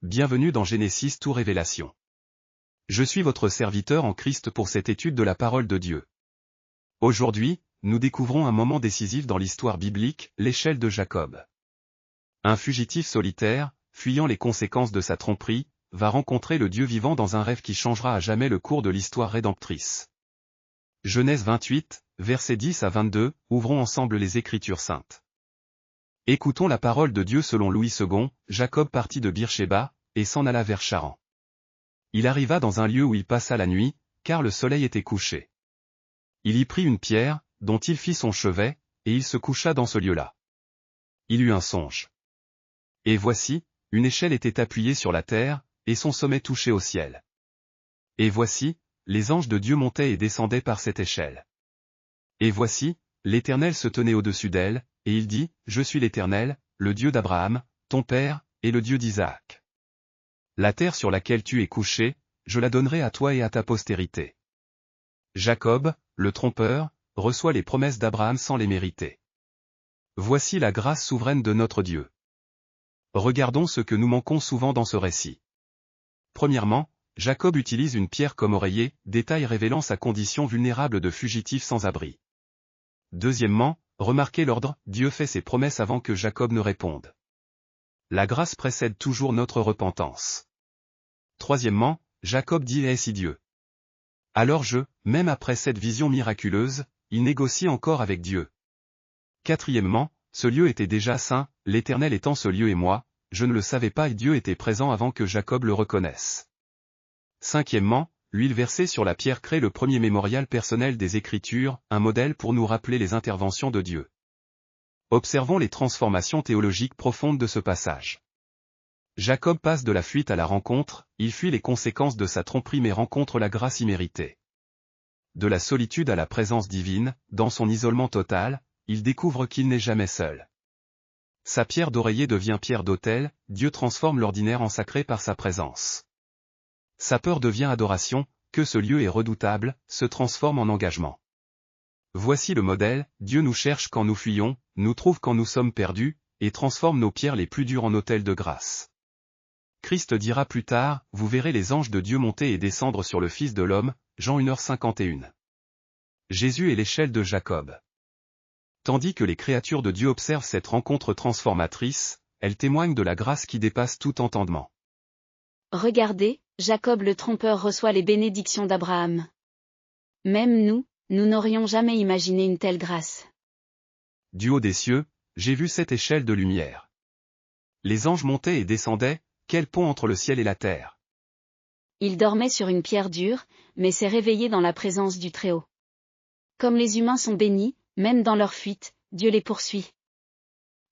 bienvenue dans Genesis to Révélation. Je suis votre serviteur en Christ pour cette étude de la parole de Dieu. Aujourd'hui, nous découvrons un moment décisif dans l'histoire biblique, l'échelle de Jacob. Un fugitif solitaire, fuyant les conséquences de sa tromperie, va rencontrer le Dieu vivant dans un rêve qui changera à jamais le cours de l'histoire rédemptrice. Genèse 28, versets 10 à 22, ouvrons ensemble les Écritures saintes. Écoutons la parole de Dieu selon Louis II, Jacob partit de Beersheba, et s'en alla vers Charan. Il arriva dans un lieu où il passa la nuit, car le soleil était couché. Il y prit une pierre, dont il fit son chevet, et il se coucha dans ce lieu-là. Il eut un songe. Et voici, une échelle était appuyée sur la terre, et son sommet touchait au ciel. Et voici, les anges de Dieu montaient et descendaient par cette échelle. Et voici, l'Éternel se tenait au-dessus d'elle, et il dit, « Je suis l'Éternel, le Dieu d'Abraham, ton père, et le Dieu d'Isaac. La terre sur laquelle tu es couché, je la donnerai à toi et à ta postérité. » Jacob, le trompeur, reçoit les promesses d'Abraham sans les mériter. Voici la grâce souveraine de notre Dieu. Regardons ce que nous manquons souvent dans ce récit. Premièrement, Jacob utilise une pierre comme oreiller, détail révélant sa condition vulnérable de fugitif sans abri. Deuxièmement, remarquez l'ordre, Dieu fait ses promesses avant que Jacob ne réponde. La grâce précède toujours notre repentance. Troisièmement, Jacob dit « Et si Dieu ?» Alors même après cette vision miraculeuse, il négocie encore avec Dieu. Quatrièmement, ce lieu était déjà saint, l'Éternel étant ce lieu et moi, je ne le savais pas et Dieu était présent avant que Jacob le reconnaisse. Cinquièmement, l'huile versée sur la pierre crée le premier mémorial personnel des Écritures, un modèle pour nous rappeler les interventions de Dieu. Observons les transformations théologiques profondes de ce passage. Jacob passe de la fuite à la rencontre, il fuit les conséquences de sa tromperie mais rencontre la grâce imméritée. De la solitude à la présence divine, dans son isolement total, il découvre qu'il n'est jamais seul. Sa pierre d'oreiller devient pierre d'autel, Dieu transforme l'ordinaire en sacré par sa présence. Sa peur devient adoration, que ce lieu est redoutable, se transforme en engagement. Voici le modèle, Dieu nous cherche quand nous fuyons, nous trouve quand nous sommes perdus, et transforme nos pierres les plus dures en autels de grâce. Christ dira plus tard, vous verrez les anges de Dieu monter et descendre sur le Fils de l'homme, Jean 1h51. Jésus est l'échelle de Jacob. Tandis que les créatures de Dieu observent cette rencontre transformatrice, elles témoignent de la grâce qui dépasse tout entendement. Regardez, Jacob le trompeur reçoit les bénédictions d'Abraham. Même nous n'aurions jamais imaginé une telle grâce. Du haut des cieux, j'ai vu cette échelle de lumière. Les anges montaient et descendaient, quel pont entre le ciel et la terre. Il dormait sur une pierre dure, mais s'est réveillé dans la présence du Très-Haut. Comme les humains sont bénis, même dans leur fuite, Dieu les poursuit.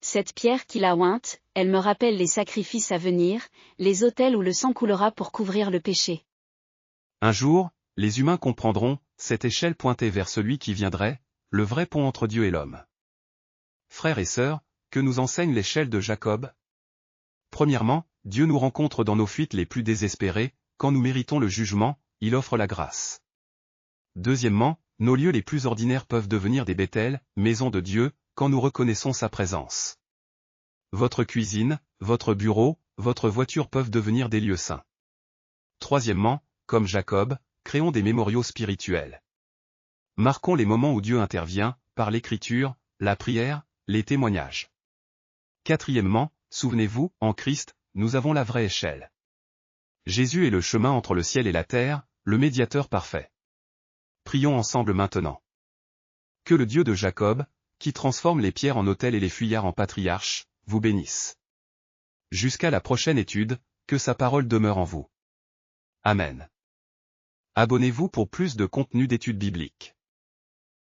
Cette pierre qu'il a ointe, elle me rappelle les sacrifices à venir, les autels où le sang coulera pour couvrir le péché. Un jour, les humains comprendront, cette échelle pointait vers celui qui viendrait, le vrai pont entre Dieu et l'homme. Frères et sœurs, que nous enseigne l'échelle de Jacob? Premièrement, Dieu nous rencontre dans nos fuites les plus désespérées, quand nous méritons le jugement, il offre la grâce. Deuxièmement, nos lieux les plus ordinaires peuvent devenir des Bethel, maisons de Dieu, quand nous reconnaissons sa présence. Votre cuisine, votre bureau, votre voiture peuvent devenir des lieux saints. Troisièmement, comme Jacob, créons des mémoriaux spirituels. Marquons les moments où Dieu intervient, par l'écriture, la prière, les témoignages. Quatrièmement, souvenez-vous, en Christ, nous avons la vraie échelle. Jésus est le chemin entre le ciel et la terre, le médiateur parfait. Prions ensemble maintenant. Que le Dieu de Jacob, qui transforme les pierres en autels et les fuyards en patriarches, vous bénisse. Jusqu'à la prochaine étude, que sa parole demeure en vous. Amen. Abonnez-vous pour plus de contenu d'études bibliques.